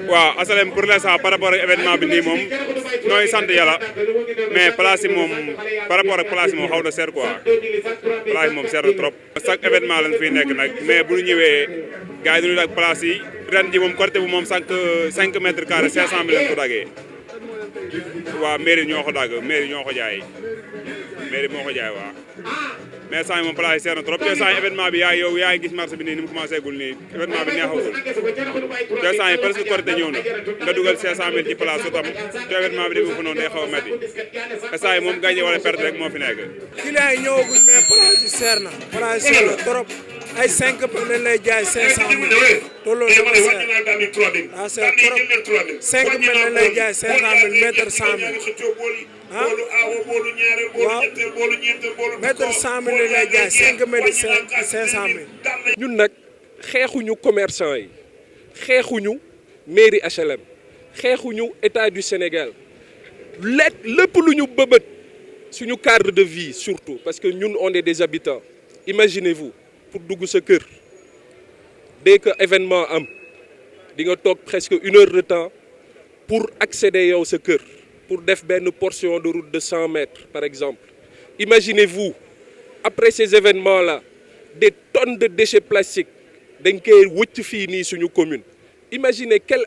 waaw asalem pour l'instant par rapport ak événement bi nii moom nooy sant yàlla mais place yi moom par rapport ak place yi moom xaw na seer quoi place yi moom seer na trop. chaque événement lañ fiy nekk nag mais bu ñu ñëwee gars yi du ñu dag place yi ren ji moom côté bu moom 5 mètres carrés 500 000 lañ ko daggee waaw mairie ñoo ko dagg mairie ñoo ko jaay mairie moo ko jaay waaw. mais saa yi moom place yi seer na trop te saa yi événement bi yaa ngi gis marché bi nii ni mu commencé gul nii événement bi neexagul te saa yi presque Korité ñëw na nga dugal 500 000 ci place su tam te événement bi demee ko noonu day xaw a métti te saa yi moom gagné wala perte rek moo fi nekk. client yi ñëwaguñ mais place yi seer na place yi seer na trop ay 5 lañ lay jaay 500 000 te loolu dafa seer ah seer trop 5 lañ lay jaay 500 000 mètre 100 000 ah waaw mètre 100 000 lañ lay jaay 5 mètres 500 000. ñun nag xeexuñu commerçant yi xeexuñu mairie HLM xeexuñu état du Sénégal lépp lu ñu bëbët suñu cadre de vie surtout parce que ñun on est des habitants imaginez-vous pour dugg sa kër dès que événement am di nga toog presque 1 heure de temps pour accéder yow sa kër pour def benn portion de route de 100 mètres par exemple. Imaginez-vous après ces événements-là des tonnes de déchets plastiques dañ koy wëcc fii nii suñu commune. Imaginez quelle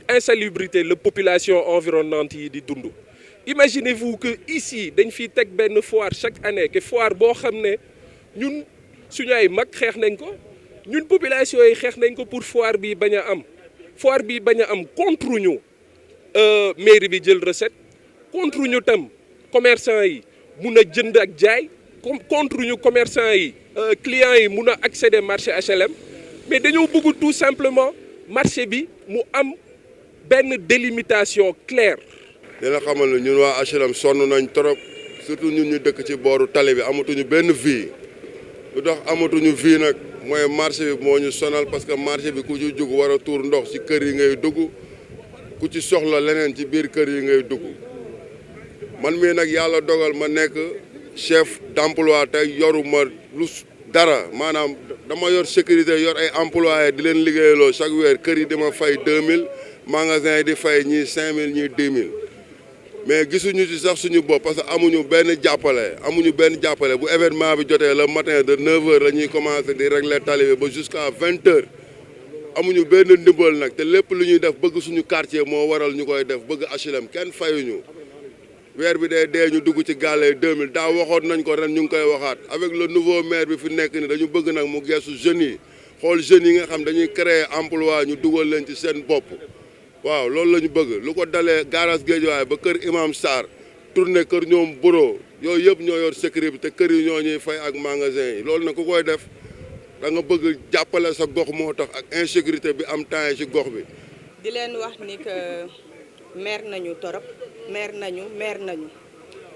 insalubrité la population environnante yi di dund. Imaginez-vous que ici dañ fiy teg benn foire chaque année que foire boo xam ne ñun suñu ay mag xeex nañ ko ñun population yi xeex nañ ko pour foire bi bañ a am foire bi bañ a am contre ñu mairie bi jël recette contre ñu tam commerçant yi mun a jënd ak jaay contre ñu commerçant yi clients yi mun a accéder marché HLM mais dañoo bëgg tout simplement marché bi mu am benn délimitation claire. dina xamal ne ñun waa HLM sonn nañ trop surtout ñun ñu dëkk ci booru tali bi amatuñu benn vie lu tax amatuñu vie nag mooy marché bi moo ñu sonal parce que marché bi ku ci jug war a tuur ndox ci kër yi ngay dugg ku ci soxla leneen ci biir kër yi ngay dugg man mii nag yàlla dogal ma nekk chef d'emploi te yoruma lu dara maanaam dama yor sécurité yor ay employé di leen liggéeyaloo chaque weer kër yi dama fay 2000 magasin yi di fay ñii 5000 ñii 10 000 mais gisuñu ci sax suñu bopp parce que amuñu benn jàppale bu événement bi jotee le matin de 9h la ñuy commencé di régler tali bi ba jusqu'à 20h amuñu benn ndimbal nag te lépp lu ñuy def bëgg suñu quartier moo waral ñu koy def bëgg HLM kenn fayuñu weer bi dee ñu dugg ci gàlle 2000 daa waxoon nañ ko ren ñu ngi koy waxaat avec le nouveau maire bi fi nekk ni dañu bëgg nag mu geesu jeunes yi xool jeunes yi nga xam dañuy créer emploi ñu dugal leen ci seen bopp waaw loolu la ñu bëgg lu ko dalee garage Guédiawaye ba kër Imam Sarr tourné kër ñoom bureau yooyu yëpp ñoo yor sécurité te kër yi ñoo ñuy fay ak magasin yi loolu nag ku koy def da nga bëgg jàppale sa gox moo tax ak insécurité bi am temps ci gox bi. di leen wax ni que maire nañu torop maire nañu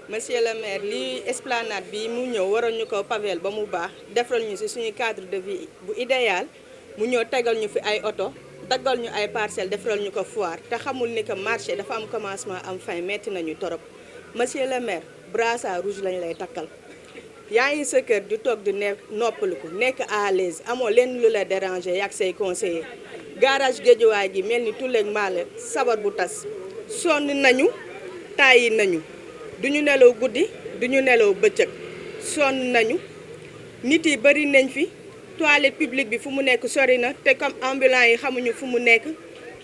monsieur le maire lii esplanade bi mu ñëw waroon ñu ko pavel ba mu baax defal ñu ci suñu cadre de vie bu idéal mu ñëw tegal ñu fi ay oto daggal ñu ay parcelles defal ñu ko foire te xamul ni que marché dafa am commencement am fin metti nañu torop monsieur le maire brassard rouge lañ lay takkal yaa ngi sa kër di toog di noppaliku nekk à l'aise amoo leen lu la déranger yak say conseiller garage Guédiawaye gi mel ni tulleeg maale sabar bu tas sonn nañu tàyyi nañu duñu nelaw guddi duñu nelaw bëccëg sonn nañu nit yi bari nañ fi toilette publique bi fu mu nekk sori na te comme ambulants yi xamuñu fu mu nekk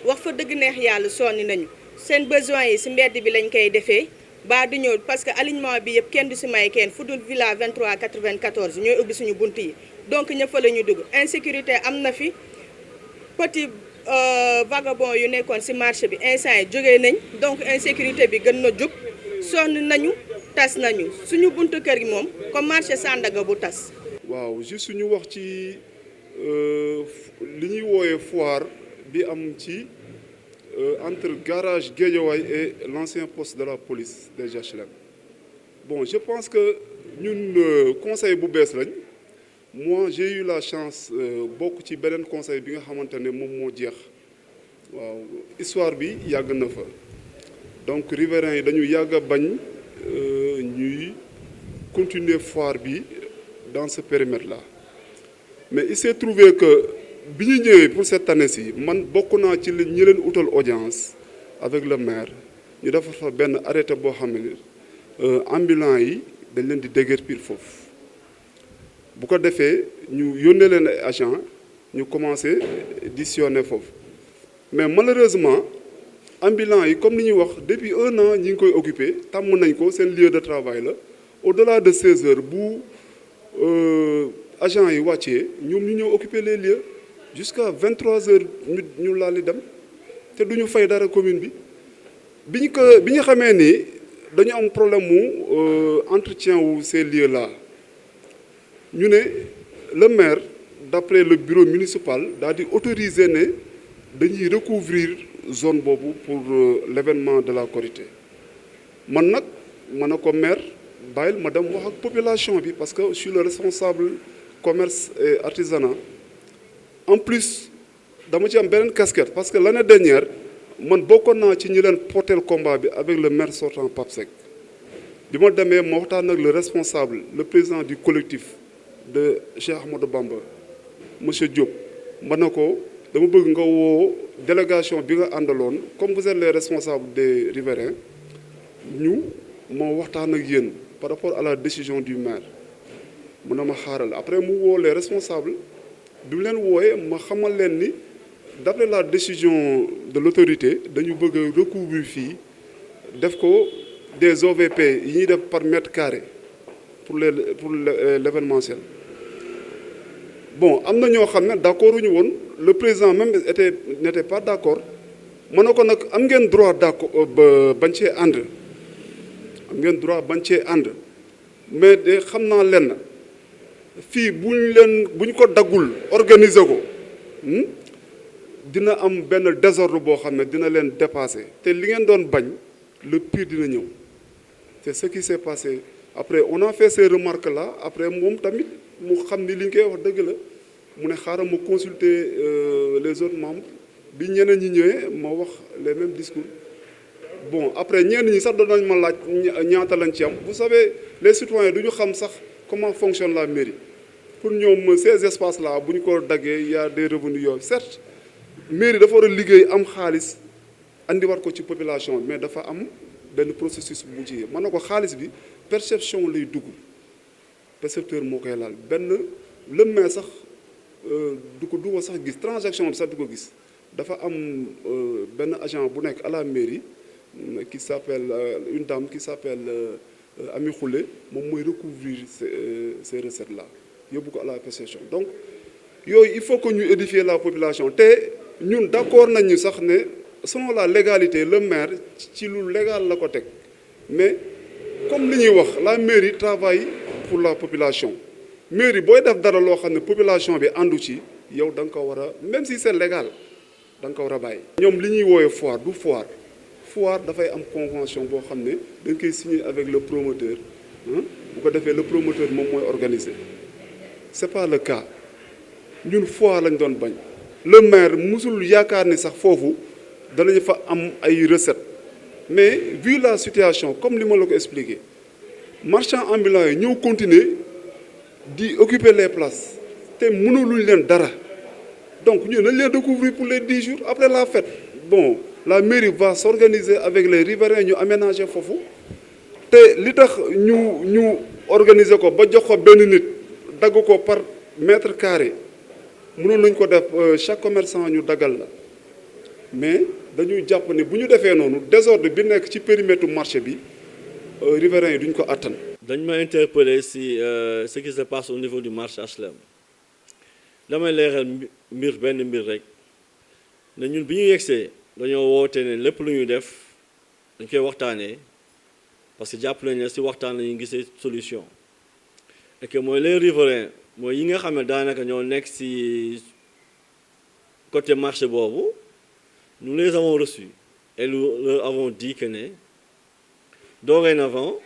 wax fa dëgg neex yàlla sonni nañu seen besoin yi ci mbedd bi lañ koy defee ba du ñëw parce que alignement bi yëpp kenn du ci may kenn fu dul villa 23 94 ñooy ubbi suñu bunt yi donc ñëpp fa la ñu dugg insécurité am na fi petit vagabond yu nekkoon ci marché bi instant yi jógee nañ donc insécurité bi gën na jóg sonn nañu tas nañu suñu buntu kër gi moom comme marché Sandaga bu tas. waaw juste ñu wax ci li ñuy wooyee foire bi am ci entre garage Guédiawaye et l'ancien poste de la police des HLM. Bon, je pense que ñun conseil bu bees lañ moi j'ai eu la chance bokk ci beneen conseil bi nga xamante ne moom moo jeex waaw histoire bi yàgg na fa donc riverains yi dañu yàgg a bañ ñuy continuer foire bi dans ce périmètre là mais il s'est trouvé que bi ñu ñëwee pour cette année-ci man bokk naa ci ñi leen utal audience avec le maire ñu defar fa benn arrêté boo xam ne ambulants yi dañ leen di déguerpir foofu bu ko defee ñu yónnee leen ay agent ñu commencé di sillonner foofu mais malheureusement ambulants yi comme ni ñuy wax depuis 1 an ñi ngi koy occupé tàmm nañ ko seen lieu de travail la au-delà de 16 heures bu agent yi wàccee ñoom ñu ñëw occuper les lieux jusqu'à 23 heures ñu laal di dem te du ñu fay dara commune bi bi ñu xamee ni dañu am problème mu entretien wu ces lieux là ñu ne le maire d'après le bureau municipal daal di autoriser ne dañuy recouvrir zone boobu pour l'événement de la Korité man nag ma ne ko maire bàyyil ma dem wax ak population bi parce que je suis le responsable commerce et artisanat en plus dama ci am beneen casquette parce que l'année dernière man bokkoon naa ci ñi leen porter combat bi avec le maire sortant Pape Seck bi ma demee ma waxtaan ak le responsable le président du collectif de Cheikh Ahmadou Bamba monsieur Diop ma ne ko dama bëgg nga woo délégation bi nga àndaloon comme vous êtes les responsables des riverains ñu ma waxtaan ak yéen par rapport à la décision du maire mu ne ma xaaral après mu woo les responsables bi mu leen wooyee ma xamal leen ni d'après la décision de l'autorité dañu bëgg a recouvrir fii def ko des OVP yi ñuy def par mètre carré pour l'événementiel. Bon am na ñoo xam ne d'accord ñu woon le président même n'était pas d'accord ma ne ko nag am ngeen droit d'accord bañ cee ànd am ngeen droit bañ cee ànd mais de xam naa lenn fii bu ñu ko daggul organiser ko dina am benn désordre boo xam ne dina leen dépasser te li ngeen doon bañ le pire dina ñëw c'est ce qui s'est passé après on a fait ces remarques là après moom tamit mu xam ni li ñu koy wax dëgg la mu ne xaaral ma consulter les autres membres bi ñeneen ñi ñëwee ma wax les mêmes discours bon après ñenn ñi sax doon nañ ma laaj ñaata lañ ci am vous savez les citoyens du ñu xam sax comment fonctionne la mairie pour ñoom ces espaces là bu ñu ko daggee y a des revenus yooyu certes mairie dafa war a liggéey am xaalis andi war ko ci population mais dafa am benn processus bu ci mën na ko xaalis bi perception lay dugg percepteur moo koy laal benn lëmmee sax du ko sax gis transaction bi sax du ko gis dafa am benn agent bu nekk à la mairie qui s'appelle une dame qui s'appelle Ami Khoulé moom mooy recouvrir ces recettes là yóbbu ko à la perception donc yooyu il faut que ñu édifier la population te ñun d'accord nañu sax ne selon la légalité le maire ci lu légal la ko teg mais comme li ñuy wax la mairie travaille pour la population mairie booy def dara loo xam ne population bi àndu ci yow da nga ko war a même si c'est légal da nga ko war a bàyyi. ñoom li ñuy woowee foire du foire dafay am convention boo xam ne dañ koy signer avec le promoteur bu ko defee le promoteur moom mooy organiser c'est pas le cas ñun foire lañ doon bañ le maire musul yaakaar ni sax foofu danañu fa am ay recettes mais vu la situation comme li ma la ko expliqué marchands ambulants yi ñëw continuer di occuper les places te mënuluñ leen dara donc ñu nañ leen recouvrir pour les 10 jours après la fête bon la mairie va s'organiser avec les riverains ñu aménager foofu te li tax ñu organiser ko ba jox ko benn nit dagg ko par mètre carré mënoon nañ ko def chaque commerçant ñu daggal la mais dañuy jàpp ne bu ñu defee noonu désordre bi nekk ci périmètre marché bi riverains yi duñ ko attan. dañ ma interpellé si ce qui se passe au niveau du marché HLM damay leeral benn mbir rek ne ñun bi ñu yegsee dañoo woote ne lépp lu ñuy def dañ koy waxtaanee parce que jàpp nañ ne si waxtaan lañu gisee solution et que mooy les riverains mooy yi nga xam ne daanaka ñoo nekk si côté marché boobu nous les avons reçus et nous leur avons dit que ne dorénavant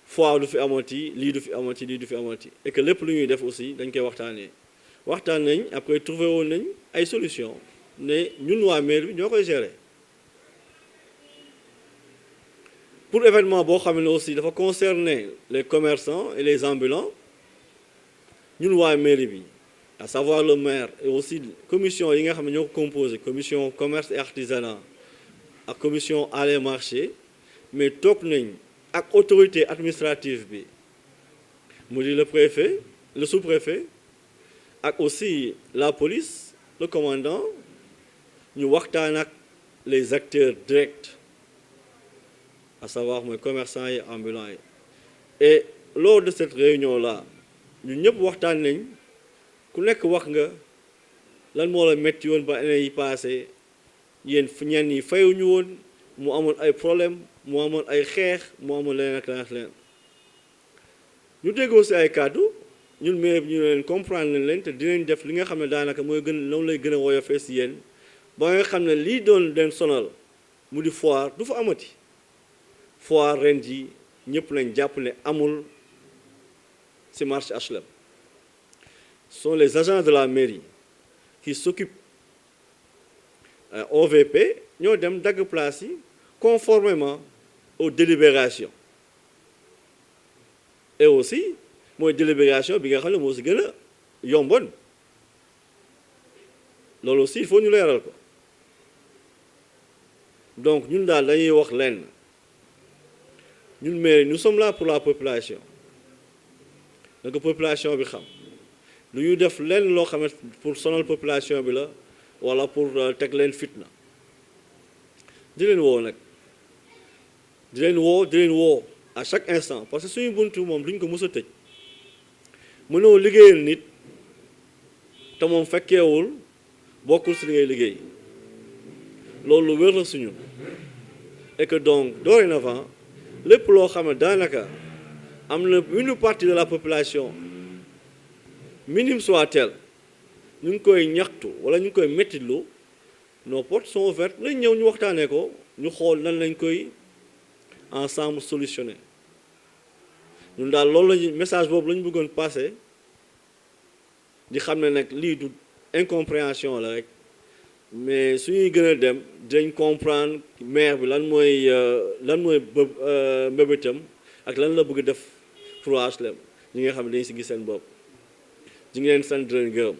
foire du fi amati lii du fi amati lii du fi amati et que lépp lu ñuy def aussi dañ koy waxtaanee waxtaan nañ après trouvé woon nañ ay solution ne ñun waa maire bi ñoo koy gérer pour événement boo xam ne aussi dafa concerner les commerçants et les ambulants ñun waa mairie bi à savoir le maire et aussi commission yi nga xam ne ñoo ko composé commission commerce et artisanat ak commission allées et marchés mais toog nañ ak autorité administrative bi mu di le préfet le sous-préfet ak aussi la police le commandant ñu waxtaan ak les acteurs directs à savoir mooy commerçants yi ambulants yi et lors de cette réunion là ñun ñëpp waxtaan nañ ku nekk wax nga lan moo la métti woon ba année yi passé yéen ñenn yi fayuñu woon mu amoon ay problème mu amoon ay xeex mu amoon leneen ak leneen ñu déggoo si ay kàddu ñun mais ñu leen comprendre nañ leen te dinañ def li nga xam ne daanaka mooy gën loolu lay gën a woyofee si yéen ba nga xam ne lii doon leen sonal mu di foire du fa amati foire ren ji ñëpp lañ jàpp ne amul ci marché HLM. Ce sont les agents de la mairie qui s'occupent OVP ñoo dem dagg place yi conformément aux délibérations et aussi mooy délibération bi nga xam ne moo ci gën a yomboon loolu aussi il faut ñu leeral ko donc ñun daal dañuy wax lenn ñun mairie nous sommes là pour la population donc population bi xam lu ñu def lenn loo xam ne pour sonal population bi la wala pour teg leen fitna di leen woo nag di leen woo à chaque instant parce que suñu buntu moom duñ ko mës a tëj mënoo liggéeyal nit te moom fekkeewul bokkul si li ngay liggéey loolu lu wér la suñu et que donc dorénavant lépp loo xam ne daanaka am na une partie de la population minime soit-elle ñu ngi koy ñaxtu wala ñu ngi koy mettitlu nos portes sont ouvertes lañ ñëw ñu waxtaanee ko ñu xool nan lañ koy ensemble solutionner ñun daal loolu lañu message boobu la ñu bëggoon passer di xam ne nag lii du incompréhension la rek mais suñuy gën a dem dinañ comprendre maire bi lan mooy mbébétam ak lan la bëgg def pour HLM ñi nga xam ne dañu si gis seen bopp di ngi leen sant di leen gërëm